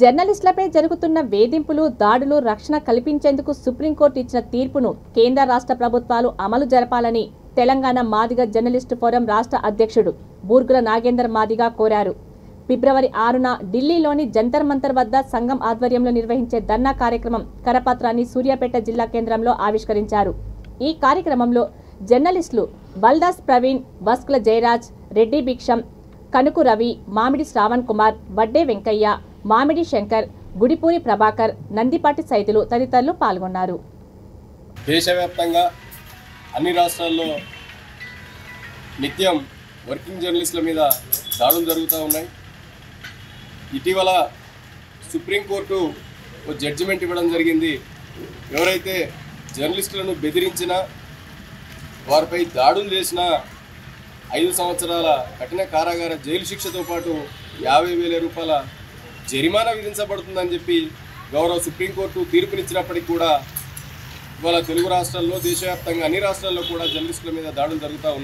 జర్నలిస్టులపై జరుగుతున్న వేధింపులు, దాడులు రక్షణ కల్పించేందుకు సుప్రీంకోర్టు ఇచ్చిన తీర్పును కేంద్ర రాష్ట్ర ప్రభుత్వాలు అమలు జరపాలని తెలంగాణ మాదిగ జర్నలిస్టు ఫోరం రాష్ట్ర అధ్యక్షుడు బూర్గుల నాగేందర్ మాదిగ కోరారు. ఫిబ్రవరి 6న ఢిల్లీలోని జంతర్ మంతర్ వద్ద సంఘం ఆధ్వర్యంలో నిర్వహించే ధర్నా కార్యక్రమం కరపత్రాన్ని సూర్యాపేట జిల్లా కేంద్రంలో ఆవిష్కరించారు. ఈ కార్యక్రమంలో జర్నలిస్టులు బల్దాస్ ప్రవీణ్, వస్కుల జయరాజ్, రెడ్డి భిక్షం, కనుకు రవి, మామిడి శ్రావణ్ కుమార్, వడ్డే వెంకయ్య, మామిడి శంకర్, గుడిపూరి ప్రభాకర్, నందిపాటి సైతులు తదితరులు పాల్గొన్నారు. దేశవ్యాప్తంగా అన్ని రాష్ట్రాల్లో నిత్యం వర్కింగ్ జర్నలిస్టుల మీద దాడులు జరుగుతూ ఉన్నాయి. ఇటీవల సుప్రీంకోర్టు ఒక జడ్జిమెంట్ ఇవ్వడం జరిగింది. ఎవరైతే జర్నలిస్టులను బెదిరించినా, వారిపై దాడులు చేసినా 5 సంవత్సరాల కఠిన కారాగార జైలు శిక్షతో పాటు 50,000 రూపాయల జరిమానా విధించబడుతుందని చెప్పి గౌరవ సుప్రీంకోర్టు తీర్పునిచ్చినప్పటికీ కూడా ఇవాళ తెలుగు రాష్ట్రాల్లో, దేశవ్యాప్తంగా అన్ని రాష్ట్రాల్లో కూడా జర్నలిస్టుల మీద దాడులు జరుగుతూ ఉన్నాయి.